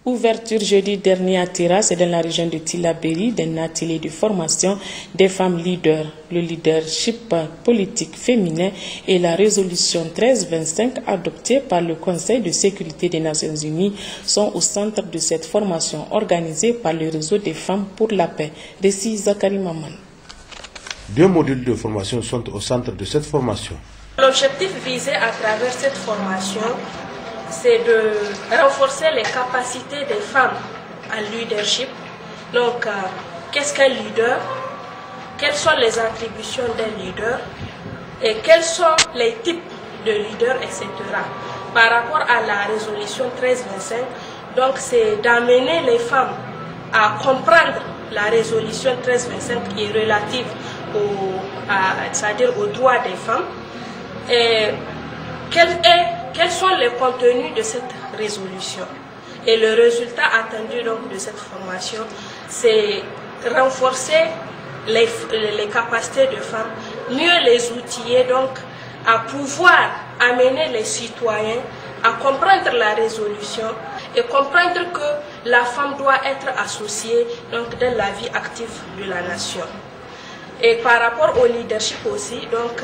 Ouverture jeudi dernier à Tira, c'est dans la région de Tillabéri, d'un atelier de formation des femmes leaders. Le leadership politique féminin et la résolution 1325 adoptée par le Conseil de sécurité des Nations Unies sont au centre de cette formation organisée par le réseau des femmes pour la paix. Récit Zakari Maman. 2 modules de formation sont au centre de cette formation. L'objectif visé à travers cette formation, c'est de renforcer les capacités des femmes en leadership. Donc, qu'est-ce qu'un leader? Quelles sont les attributions d'un leader? Et quels sont les types de leaders, etc. Par rapport à la résolution 1325, donc c'est d'amener les femmes à comprendre la résolution 1325 qui est relative c'est-à-dire aux droits des femmes. Et quels sont les contenus de cette résolution? Et le résultat attendu donc de cette formation, c'est renforcer les capacités de femmes, mieux les outiller donc à pouvoir amener les citoyens à comprendre la résolution et comprendre que la femme doit être associée donc dans la vie active de la nation. Et par rapport au leadership aussi, donc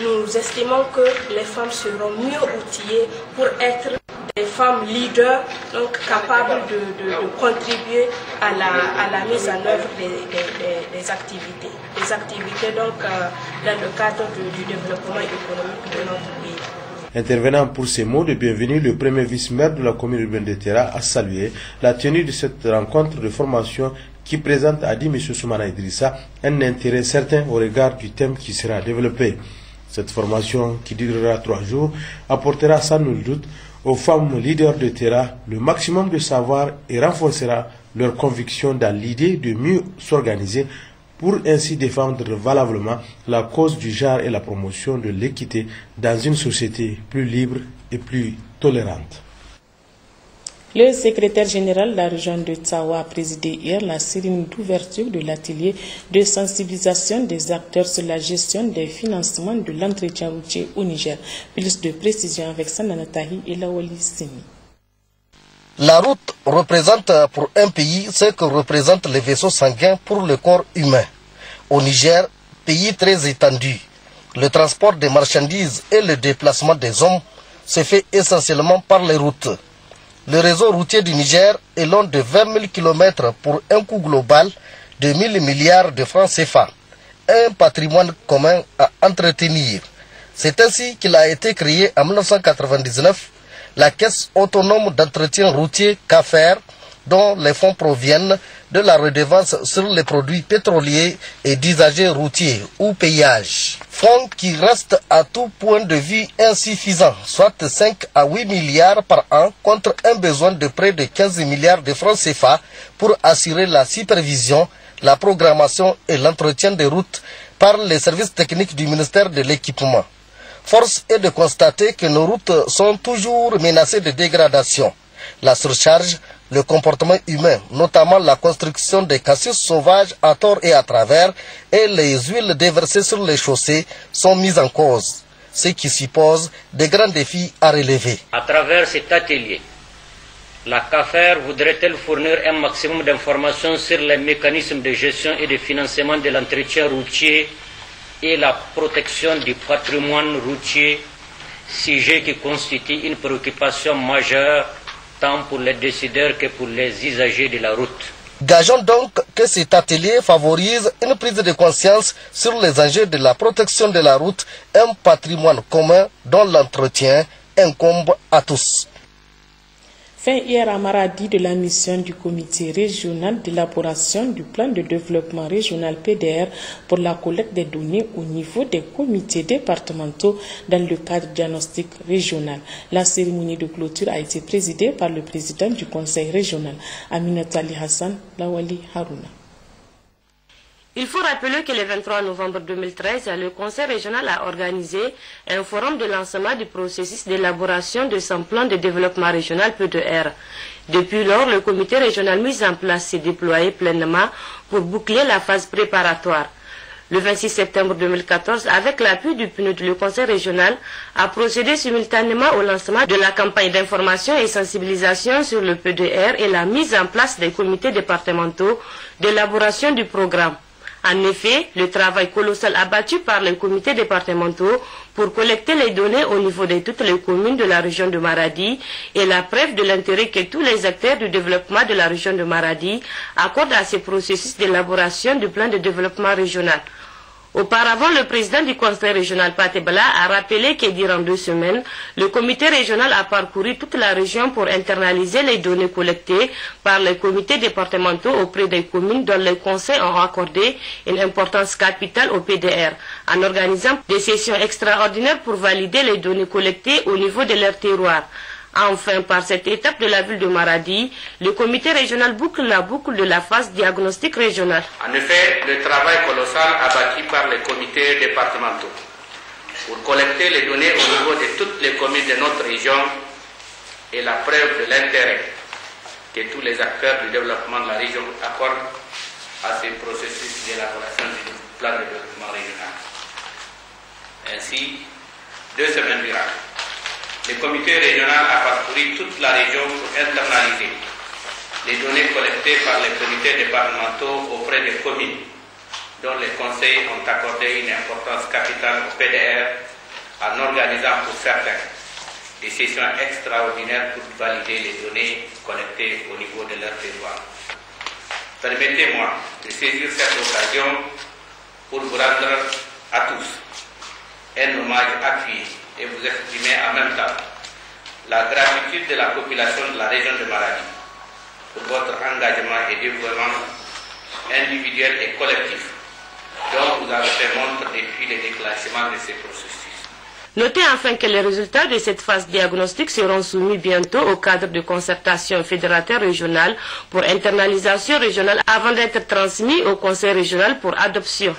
nous estimons que les femmes seront mieux outillées pour être des femmes leaders, donc capables de contribuer à la mise en œuvre des activités. Des activités donc dans le cadre du développement économique de notre pays. Intervenant pour ces mots de bienvenue, le premier vice-maire de la commune urbaine de Tira a salué la tenue de cette rencontre de formation qui présente, a dit M. Soumana Idrissa, un intérêt certain au regard du thème qui sera développé. Cette formation, qui durera 3 jours, apportera sans nul doute aux femmes leaders de Tira le maximum de savoir et renforcera leur conviction dans l'idée de mieux s'organiser pour ainsi défendre valablement la cause du genre et la promotion de l'équité dans une société plus libre et plus tolérante. Le secrétaire général de la région de Tsawa a présidé hier la cérémonie d'ouverture de l'atelier de sensibilisation des acteurs sur la gestion des financements de l'entretien routier au Niger. Plus de précisions avec Sanana Tahi et Lawali Semi. La route représente pour un pays ce que représentent les vaisseaux sanguins pour le corps humain. Au Niger, pays très étendu, le transport des marchandises et le déplacement des hommes se fait essentiellement par les routes. Le réseau routier du Niger est long de 20 000 km pour un coût global de 1 000 milliards de francs CFA, un patrimoine commun à entretenir. C'est ainsi qu'il a été créé en 1999 la Caisse autonome d'entretien routier CAFER, dont les fonds proviennent de la redevance sur les produits pétroliers et d'usagers routiers ou péage. Fonds qui restent à tout point de vue insuffisants, soit 5 à 8 milliards par an contre un besoin de près de 15 milliards de francs CFA pour assurer la supervision, la programmation et l'entretien des routes par les services techniques du ministère de l'Équipement. Force est de constater que nos routes sont toujours menacées de dégradation. La surcharge, le comportement humain, notamment la construction des cassis sauvages à tort et à travers, et les huiles déversées sur les chaussées sont mises en cause, ce qui suppose de grands défis à relever. À travers cet atelier, la CAFER voudrait-elle fournir un maximum d'informations sur les mécanismes de gestion et de financement de l'entretien routier et la protection du patrimoine routier, sujet qui constitue une préoccupation majeure tant pour les décideurs que pour les usagers de la route. Gageons donc que cet atelier favorise une prise de conscience sur les enjeux de la protection de la route, un patrimoine commun dont l'entretien incombe à tous. Fin hier à Maradi de la mission du comité régional d'élaboration du plan de développement régional PDR pour la collecte des données au niveau des comités départementaux dans le cadre diagnostic régional. La cérémonie de clôture a été présidée par le président du conseil régional, Aminata Ali Hassan Lawali Haruna. Il faut rappeler que le 23 novembre 2013, le Conseil régional a organisé un forum de lancement du processus d'élaboration de son plan de développement régional PDR. Depuis lors, le comité régional mis en place s'est déployé pleinement pour boucler la phase préparatoire. Le 26 septembre 2014, avec l'appui du PNUD, le Conseil régional a procédé simultanément au lancement de la campagne d'information et sensibilisation sur le PDR et la mise en place des comités départementaux d'élaboration du programme. En effet, le travail colossal abattu par les comités départementaux pour collecter les données au niveau de toutes les communes de la région de Maradi est la preuve de l'intérêt que tous les acteurs du développement de la région de Maradi accordent à ce processus d'élaboration du plan de développement régional. Auparavant, le président du conseil régional, Pathé Bala, a rappelé que durant 2 semaines, le comité régional a parcouru toute la région pour internaliser les données collectées par les comités départementaux auprès des communes dont les conseils ont accordé une importance capitale au PDR, en organisant des sessions extraordinaires pour valider les données collectées au niveau de leur terroir. Enfin, par cette étape de la ville de Maradi, le comité régional boucle la boucle de la phase diagnostic régionale. En effet, le travail colossal abattu par les comités départementaux pour collecter les données au niveau de toutes les communes de notre région est la preuve de l'intérêt que tous les acteurs du développement de la région accordent à ce processus d'élaboration du plan de développement régional. Ainsi, 2 semaines durant, le comité régional a parcouru toute la région pour internaliser les données collectées par les comités départementaux auprès des communes, dont les conseils ont accordé une importance capitale au PDR en organisant pour certains des sessions extraordinaires pour valider les données collectées au niveau de leur territoire. Permettez-moi de saisir cette occasion pour vous rendre à tous un hommage appuyé et vous exprimer en même temps la gratitude de la population de la région de Maradi pour votre engagement et dévouement individuel et collectif dont vous avez fait montre depuis le déclenchement de ces processus. Notez enfin que les résultats de cette phase diagnostique seront soumis bientôt au cadre de concertation fédérateur régional pour internalisation régionale avant d'être transmis au Conseil régional pour adoption.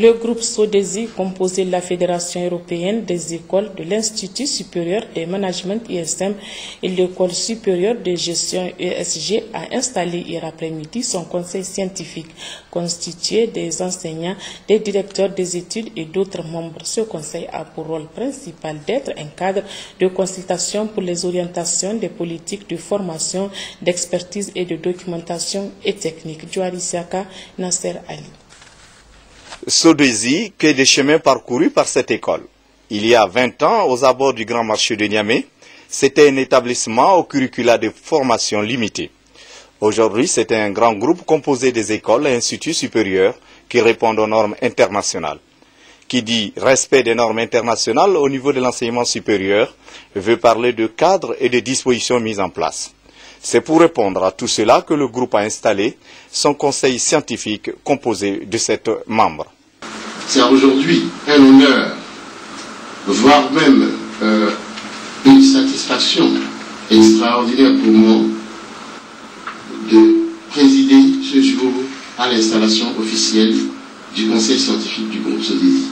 Le groupe SODESI, composé de la Fédération européenne des écoles, de l'Institut supérieur de management ISM et l'École supérieure de gestion ESG, a installé hier après-midi son conseil scientifique, constitué des enseignants, des directeurs des études et d'autres membres. Ce conseil a pour rôle principal d'être un cadre de consultation pour les orientations des politiques de formation, d'expertise et de documentation et technique. Djouari Siaka, Nasser Ali. SODESI, que des chemins parcourus par cette école. Il y a 20 ans, aux abords du Grand Marché de Niamey, c'était un établissement au curricula de formation limité. Aujourd'hui, c'est un grand groupe composé des écoles et instituts supérieurs qui répondent aux normes internationales. Qui dit respect des normes internationales au niveau de l'enseignement supérieur veut parler de cadres et de dispositions mises en place. C'est pour répondre à tout cela que le groupe a installé son conseil scientifique composé de 7 membres. C'est aujourd'hui un honneur, voire même une satisfaction extraordinaire pour moi de présider ce jour à l'installation officielle du conseil scientifique du groupe SODESI.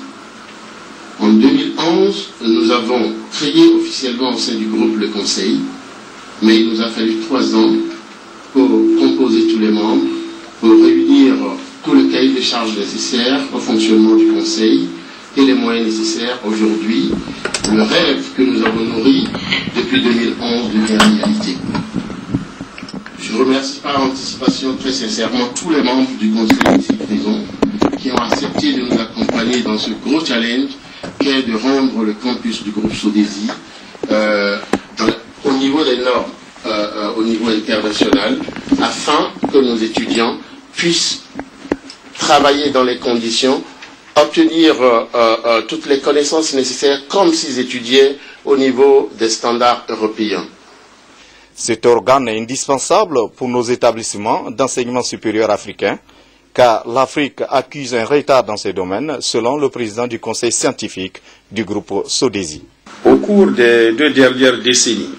En 2011, nous avons créé officiellement au sein du groupe le conseil, mais il nous a fallu 3 ans pour composer tous les membres, pour réunir tout le cahier de charges nécessaire au fonctionnement du conseil et les moyens nécessaires. Aujourd'hui, le rêve que nous avons nourri depuis 2011 devient réalité. Je remercie par anticipation très sincèrement tous les membres du conseil ici présents qui ont accepté de nous accompagner dans ce gros challenge qu'est de rendre le campus du groupe SODESI au niveau des normes, au niveau international, afin que nos étudiants puissent travailler dans les conditions, obtenir toutes les connaissances nécessaires comme s'ils étudiaient au niveau des standards européens. Cet organe est indispensable pour nos établissements d'enseignement supérieur africains, car l'Afrique accuse un retard dans ces domaines, selon le président du conseil scientifique du groupe SODESI. Au cours des 2 dernières décennies,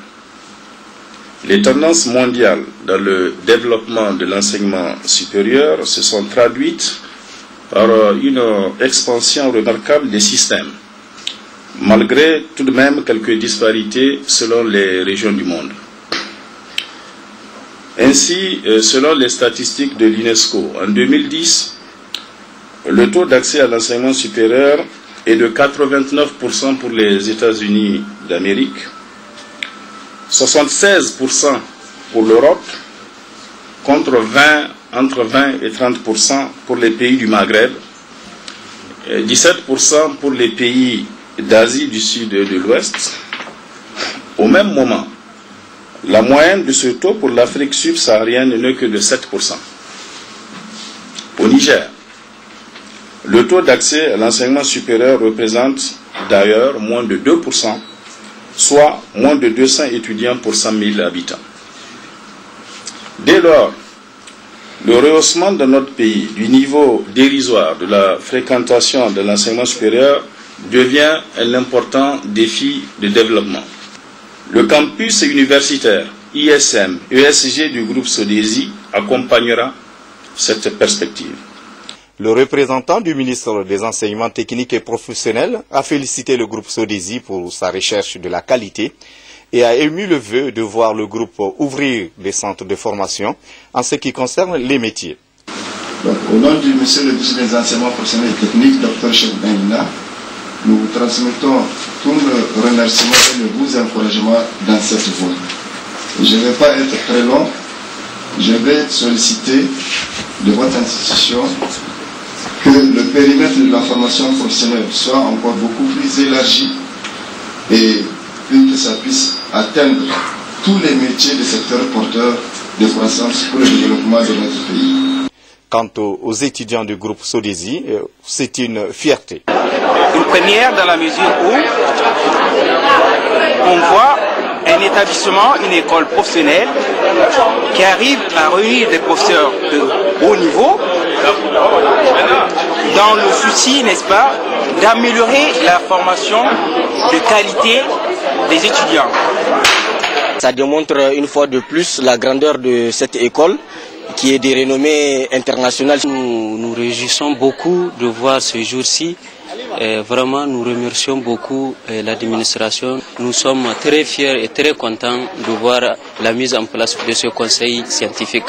les tendances mondiales dans le développement de l'enseignement supérieur se sont traduites par une expansion remarquable des systèmes, malgré tout de même quelques disparités selon les régions du monde. Ainsi, selon les statistiques de l'UNESCO, en 2010, le taux d'accès à l'enseignement supérieur est de 89% pour les États-Unis d'Amérique, 76% pour l'Europe, contre entre 20 et 30% pour les pays du Maghreb, 17% pour les pays d'Asie du Sud et de l'Ouest. Au même moment, la moyenne de ce taux pour l'Afrique subsaharienne n'est que de 7%. Au Niger, le taux d'accès à l'enseignement supérieur représente d'ailleurs moins de 2%, soit moins de 200 étudiants pour 100 000 habitants. Dès lors, le rehaussement de notre pays du niveau dérisoire de la fréquentation de l'enseignement supérieur devient un important défi de développement. Le campus universitaire ISM ESG du groupe SODESI accompagnera cette perspective. Le représentant du ministre des Enseignements techniques et professionnels a félicité le groupe SODESI pour sa recherche de la qualité et a émis le vœu de voir le groupe ouvrir des centres de formation en ce qui concerne les métiers. Donc, au nom du monsieur le ministre des Enseignements professionnels et techniques, Dr. Cheikh Benina, nous vous transmettons tous nos remerciements et nos bons encouragements dans cette voie. Je ne vais pas être très long, je vais solliciter de votre institution que le périmètre de la formation professionnelle soit encore beaucoup plus élargi et que ça puisse atteindre tous les métiers des secteurs porteurs de croissance pour le développement de notre pays. Quant aux étudiants du groupe SODESI, c'est une fierté. Une première dans la mesure où on voit un établissement, une école professionnelle qui arrive à réunir des professeurs de haut niveau dans le souci, n'est-ce pas, d'améliorer la formation de qualité des étudiants. Ça démontre une fois de plus la grandeur de cette école qui est de renommée internationale. Nous nous réjouissons beaucoup de voir ce jour-ci. Vraiment, nous remercions beaucoup l'administration. Nous sommes très fiers et très contents de voir la mise en place de ce conseil scientifique.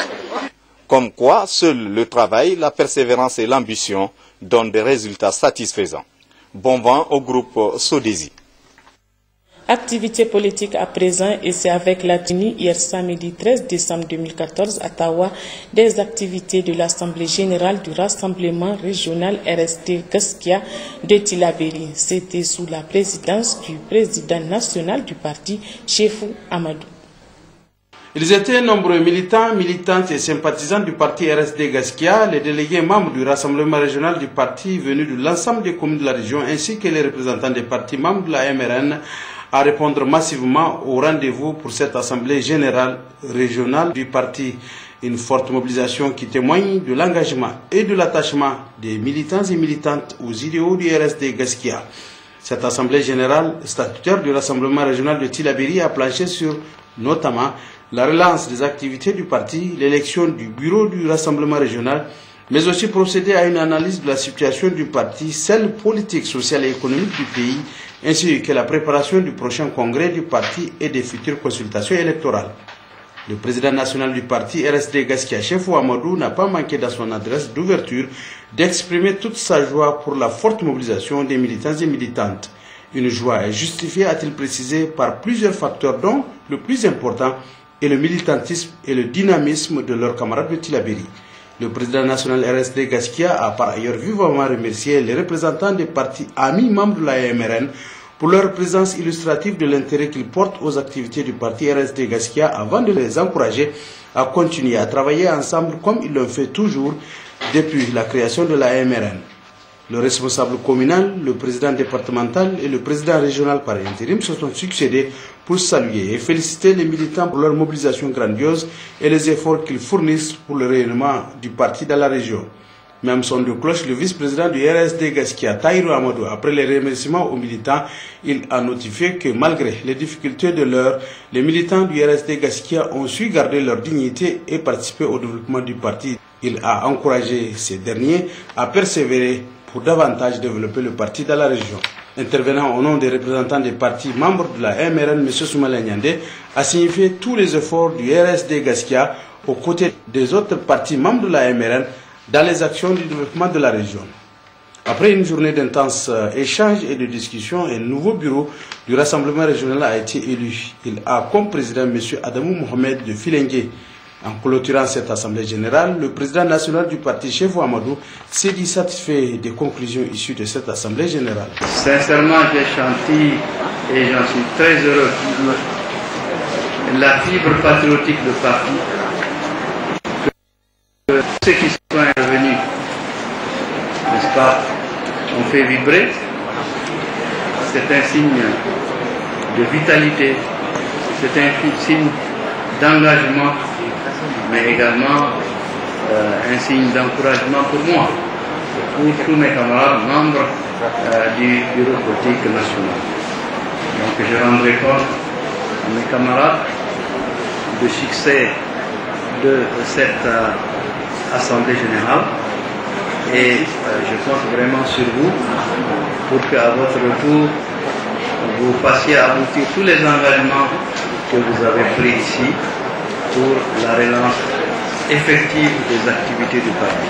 Comme quoi, seul le travail, la persévérance et l'ambition donnent des résultats satisfaisants. Bon vent au groupe SODESI. Activité politique à présent, et c'est avec la tenue hier samedi 13 décembre 2014 à Tawa des activités de l'Assemblée générale du Rassemblement régional RSD Gaskia de Tillabéri. C'était sous la présidence du président national du parti, Chefou Amadou. Ils étaient nombreux militants, militantes et sympathisants du parti RSD Gaskia, les délégués membres du Rassemblement régional du parti venus de l'ensemble des communes de la région, ainsi que les représentants des partis membres de la MRN, à répondre massivement au rendez-vous pour cette assemblée générale régionale du parti. Une forte mobilisation qui témoigne de l'engagement et de l'attachement des militants et militantes aux idéaux du RSD Gaskia. Cette assemblée générale statutaire du Rassemblement régional de Tillabéri a planché sur notamment la relance des activités du parti, l'élection du bureau du Rassemblement régional, mais aussi procéder à une analyse de la situation du parti, celle politique, sociale et économique du pays, ainsi que la préparation du prochain congrès du parti et des futures consultations électorales. Le président national du parti, RSD Gaskia, Chefou Amadou, n'a pas manqué dans son adresse d'ouverture d'exprimer toute sa joie pour la forte mobilisation des militants et militantes. Une joie est justifiée, a-t-il précisé, par plusieurs facteurs, dont le plus important est le militantisme et le dynamisme de leurs camarades de Tillabéri. Le président national RSD Gaskia a par ailleurs vivement remercié les représentants des partis amis membres de la MRN pour leur présence illustrative de l'intérêt qu'ils portent aux activités du parti RSD Gaskia avant de les encourager à continuer à travailler ensemble comme ils l'ont fait toujours depuis la création de la MRN. Le responsable communal, le président départemental et le président régional par intérim se sont succédés pour saluer et féliciter les militants pour leur mobilisation grandiose et les efforts qu'ils fournissent pour le rayonnement du parti dans la région. Même son de cloche, le vice-président du RSD Gaskia, Taïrou Amadou, après les remerciements aux militants, il a notifié que malgré les difficultés de l'heure, les militants du RSD Gaskia ont su garder leur dignité et participer au développement du parti. Il a encouragé ces derniers à persévérer pour davantage développer le parti dans la région. Intervenant au nom des représentants des partis membres de la MRN, M. Soumala Nyandé a signifié tous les efforts du RSD Gaskia aux côtés des autres partis membres de la MRN dans les actions du développement de la région. Après une journée d'intenses échanges et de discussions, un nouveau bureau du Rassemblement régional a été élu. Il a comme président M. Adamou Mohamed de Filengue. En clôturant cette assemblée générale, le président national du parti, Chefou Amadou, s'est dit satisfait des conclusions issues de cette assemblée générale. Sincèrement, j'ai senti et j'en suis très heureux. La fibre patriotique du parti, que ceux qui sont intervenus, n'est-ce pas, ont fait vibrer. C'est un signe de vitalité, c'est un signe d'engagement, mais également un signe d'encouragement pour moi, pour tous mes camarades membres du bureau politique national. Donc je rendrai compte à mes camarades du succès de cette assemblée générale et je compte vraiment sur vous pour qu'à votre retour vous fassiez aboutir tous les engagements que vous avez pris ici pour la relance effective des activités du parti.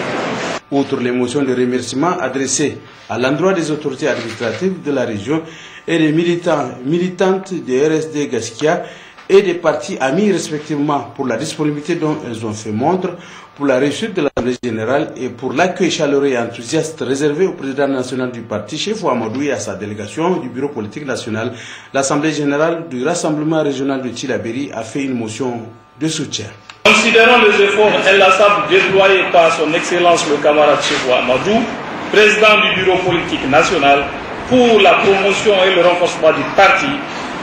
Outre les motions de remerciement adressées à l'endroit des autorités administratives de la région et des militantes de RSD Gaskia et des partis amis respectivement pour la disponibilité dont elles ont fait montre pour la réussite de l'Assemblée générale et pour l'accueil chaleureux et enthousiaste réservé au président national du parti, Chefou Amadou, et à sa délégation du bureau politique national, l'Assemblée générale du Rassemblement régional de Tillabéri a fait une motion de soutien. Considérant les efforts inlassables déployés par son Excellence le camarade Chefou Amadou, président du bureau politique national, pour la promotion et le renforcement du parti,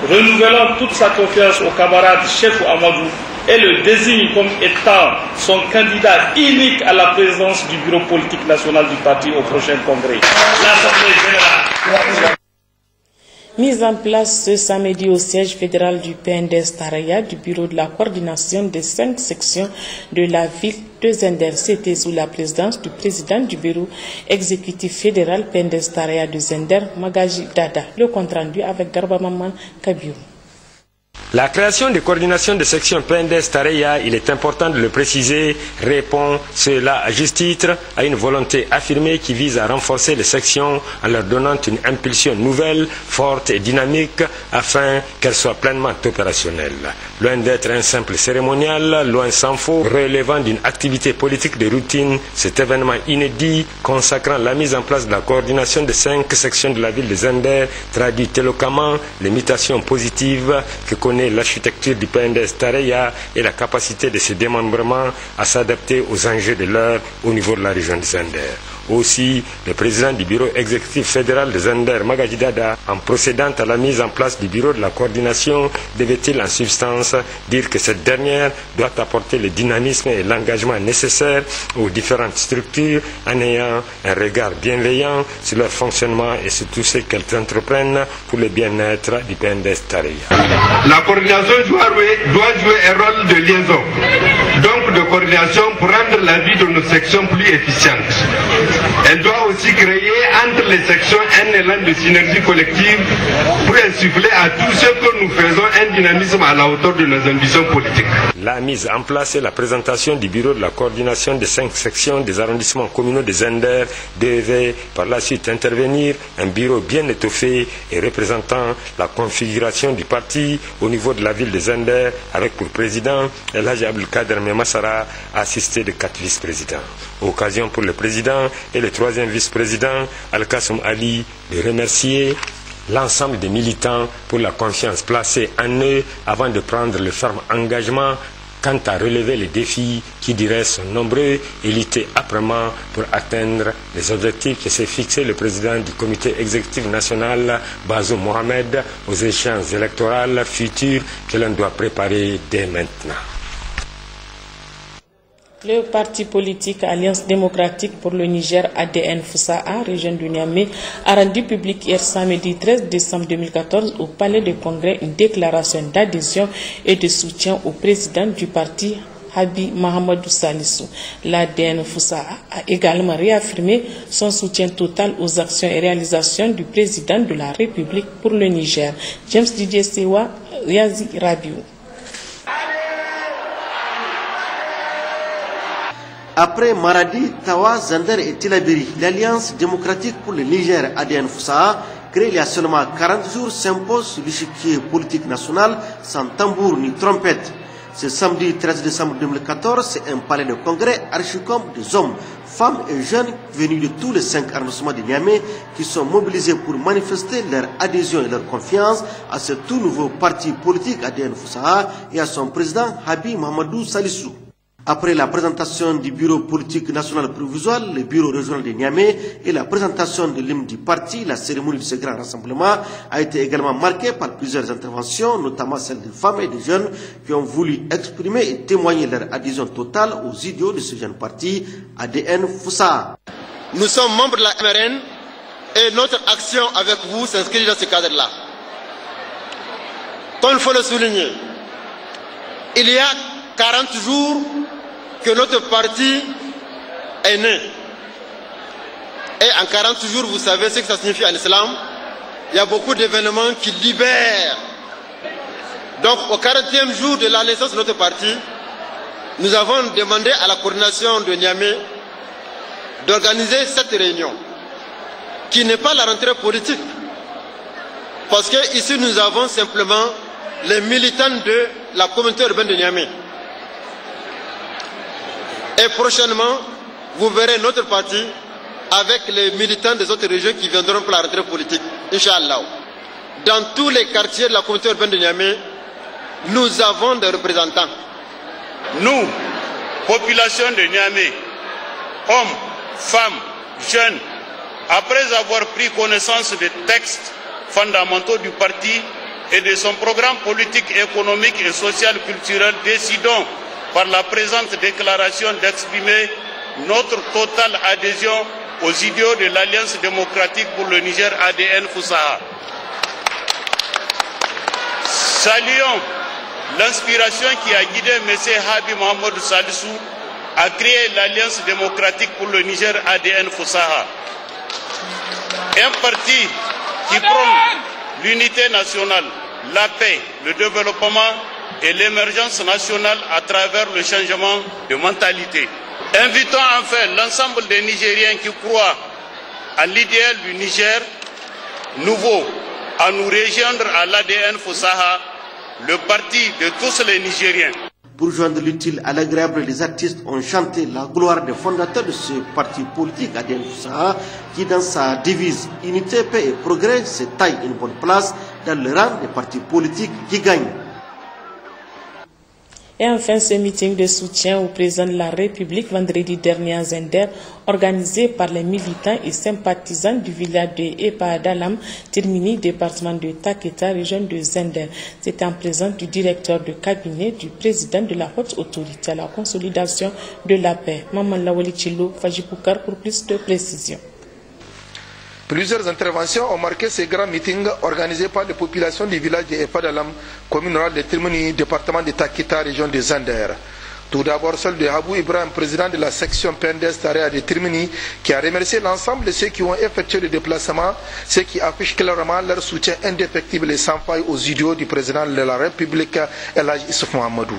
renouvelant toute sa confiance au camarade Chefou Amadou et le désigne comme étant son candidat unique à la présidence du bureau politique national du parti au prochain congrès. L'Assemblée générale. Mise en place ce samedi au siège fédéral du PNDS Taraya du bureau de la coordination des 5 sections de la ville de Zender. C'était sous la présidence du président du bureau exécutif fédéral PNDS Taraya de Zender, Magaji Dada. Le compte rendu avec Garba Maman Kabiou. La création de coordination de section PNDS Tareya, il est important de le préciser, répond, cela à juste titre, à une volonté affirmée qui vise à renforcer les sections en leur donnant une impulsion nouvelle, forte et dynamique afin qu'elles soient pleinement opérationnelles. Loin d'être un simple cérémonial, loin s'en faut, relevant d'une activité politique de routine, cet événement inédit consacrant la mise en place de la coordination de 5 sections de la ville de Zender traduit éloquemment les mutations positives que connaît l'architecture du PNDS Tareya et la capacité de ses démembrements à s'adapter aux enjeux de l'heure au niveau de la région de Zender. Aussi, le président du bureau exécutif fédéral de Zender, Magaji Dada, en procédant à la mise en place du bureau de la coordination, devait-il en substance dire que cette dernière doit apporter le dynamisme et l'engagement nécessaires aux différentes structures en ayant un regard bienveillant sur leur fonctionnement et sur tout ce qu'elles entreprennent pour le bien-être du PNDS Tareya. La coordination doit jouer un rôle de liaison, donc de coordination pour rendre la vie de nos sections plus efficiente. Elle doit aussi créer entre les sections un élan de synergie collective pour insuffler à tous ceux que nous faisons un dynamisme à la hauteur de nos ambitions politiques. La mise en place et la présentation du bureau de la coordination des 5 sections des arrondissements communaux de Zender devait par la suite intervenir un bureau bien étoffé et représentant la configuration du parti au niveau de la ville de Zender avec pour président El Hadji Abdelkader Memassara assisté de 4 vice-présidents. Occasion pour le président et le 3e vice-président Al-Kassoum Ali de remercier l'ensemble des militants pour la confiance placée en eux avant de prendre le ferme engagement quant à relever les défis qui diraient sont nombreux et lutter âprement pour atteindre les objectifs que s'est fixé le président du comité exécutif national, Bazoum Mohamed, aux échéances électorales futures que l'on doit préparer dès maintenant. Le parti politique Alliance démocratique pour le Niger ADN Foussa'a, région du Niamey, a rendu public hier samedi 13 décembre 2014 au palais de congrès une déclaration d'adhésion et de soutien au président du parti Habi Mahamadou Salissou. L'ADN Foussa'a a également réaffirmé son soutien total aux actions et réalisations du président de la République pour le Niger. James Didier Sewa, Yazi Rabiou. Après Maradi, Tawa, Zander et Tilabiri, l'Alliance démocratique pour le Niger ADN Foussaha, créée il y a seulement 40 jours, s'impose sur l'échiquier politique national sans tambour ni trompette. Ce samedi 13 décembre 2014, c'est un palais de congrès archi-comme des hommes, femmes et jeunes venus de tous les 5 arrondissements de Niamey qui sont mobilisés pour manifester leur adhésion et leur confiance à ce tout nouveau parti politique ADN Foussaha et à son président Habib Mahamadou Salissou. Après la présentation du bureau politique national provisoire, le bureau régional de Niamey et la présentation de l'hymne du parti, la cérémonie de ce grand rassemblement a été également marquée par plusieurs interventions, notamment celles des femmes et des jeunes qui ont voulu exprimer et témoigner leur adhésion totale aux idéaux de ce jeune parti ADN Foussaha. Nous sommes membres de la MRN et notre action avec vous s'inscrit dans ce cadre-là. Comme il faut le souligner, il y a 40 jours que notre parti est né. Et en 40 jours, vous savez ce que ça signifie en islam. Il y a beaucoup d'événements qui libèrent. Donc au 40e jour de la naissance de notre parti, nous avons demandé à la coordination de Niamey d'organiser cette réunion, qui n'est pas la rentrée politique. Parce que ici nous avons simplement les militants de la communauté urbaine de Niamey. Et prochainement, vous verrez notre parti avec les militants des autres régions qui viendront pour la rentrée politique, Inch'Allah. Dans tous les quartiers de la communauté urbaine de Niamey, nous avons des représentants. Nous, population de Niamey, hommes, femmes, jeunes, après avoir pris connaissance des textes fondamentaux du parti et de son programme politique, économique et social culturel, décidons par la présente déclaration d'exprimer notre totale adhésion aux idéaux de l'Alliance démocratique pour le Niger ADN Foussaha. Saluons l'inspiration qui a guidé M. Habib Mahamadou Salissou à créer l'Alliance démocratique pour le Niger ADN Foussaha. Un parti qui prône l'unité nationale, la paix, le développement et l'émergence nationale à travers le changement de mentalité. Invitons enfin l'ensemble des Nigériens qui croient à l'idéal du Niger nouveau à nous rejoindre à l'ADN Foussaha, le parti de tous les Nigériens. Pour joindre l'utile à l'agréable, les artistes ont chanté la gloire des fondateurs de ce parti politique ADN Foussaha qui, dans sa devise Unité, paix et progrès, se taille une bonne place dans le rang des partis politiques qui gagnent. Et enfin, ce meeting de soutien au président de la République vendredi dernier à Zender, organisé par les militants et sympathisants du village de Epa-Dalam, Tirmini, département de Taketa, région de Zender. C'était en présence du directeur de cabinet du président de la haute autorité à la consolidation de la paix. Maman Lawali Chilo, Fajipoukar, pour plus de précisions. Plusieurs interventions ont marqué ces grands meetings organisés par les populations du village de Epa-Dalam, commune rurale de Tirmini, département de Taketa, région de Zender. Tout d'abord, celle de Habou Ibrahim, président de la section PNDS Tarea de Tirmini, qui a remercié l'ensemble de ceux qui ont effectué le déplacement, ceux qui affichent clairement leur soutien indéfectible et sans faille aux idéaux du président de la République, El Hadj Issouf Mohamedou.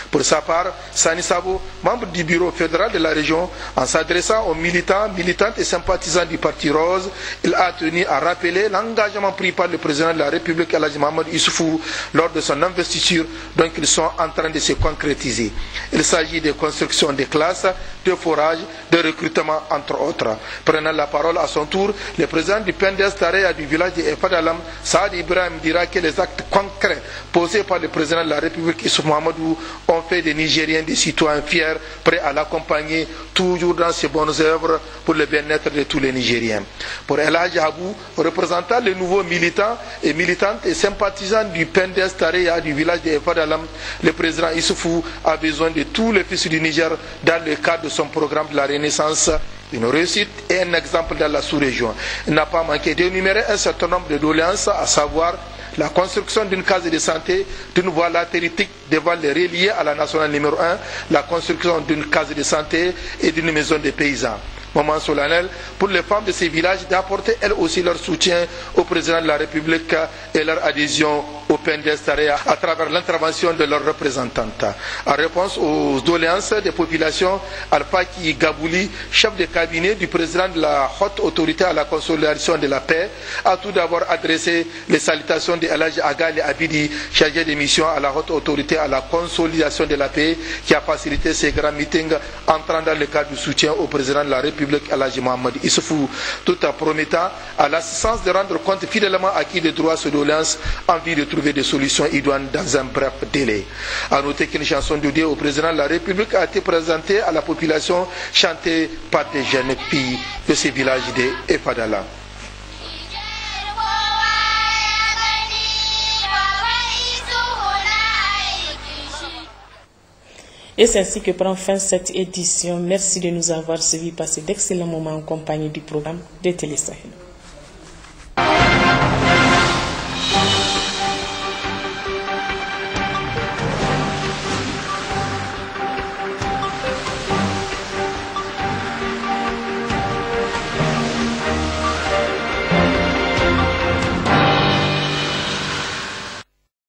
Pour sa part, Sani Sabo, membre du bureau fédéral de la région, en s'adressant aux militants, militantes et sympathisants du Parti Rose, il a tenu à rappeler l'engagement pris par le président de la République, El Hadj Mohamed Issoufou, lors de son investiture, donc ils sont en train de se concrétiser. Il s'agit de construction de classes, de forage, de recrutement, entre autres. Prenant la parole à son tour, le président du PNDS Tarea du village de Epa-Dalam, Saad Ibrahim, dira que les actes concrets posés par le président de la République, Issouf Mohamedou, ont fait des Nigériens des citoyens fiers, prêts à l'accompagner toujours dans ses bonnes œuvres pour le bien-être de tous les Nigériens. Pour El Hadj Abou, représentant les nouveaux militants et militantes et sympathisants du PNDS Tarea du village de Epa-Dalam, le président Issoufou a besoin de tous les fils du Niger dans le cadre de son programme de la Renaissance, une réussite et un exemple dans la sous-région. Il n'a pas manqué d'énumérer un certain nombre de doléances, à savoir la construction d'une case de santé, d'une voie latéritique devant les relier à la nationale numéro 1, la construction d'une case de santé et d'une maison des paysans. Moment solennel pour les femmes de ces villages d'apporter elles aussi leur soutien au président de la République et leur adhésion au PNDS Tareya à travers l'intervention de leurs représentante. En réponse aux doléances des populations, Alpaki Gabouli, chef de cabinet du président de la haute autorité à la consolidation de la paix, a tout d'abord adressé les salutations de Elhadji Agali Abidi, chargé de mission à la haute autorité à la consolidation de la paix, qui a facilité ces grands meetings entrant dans le cadre du soutien au président de la République, Elhadji Mohamed Issoufou, tout en promettant à l'assistance de rendre compte fidèlement acquis des droits aux doléances en vue de trouver des solutions idoines dans un bref délai. A noter qu'une chanson dédiée au président de la République a été présentée à la population, chantée par des jeunes filles de ces villages de Efadala. Et c'est ainsi que prend fin cette édition. Merci de nous avoir suivis. Passez d'excellents moments en compagnie du programme de Télé Sahel.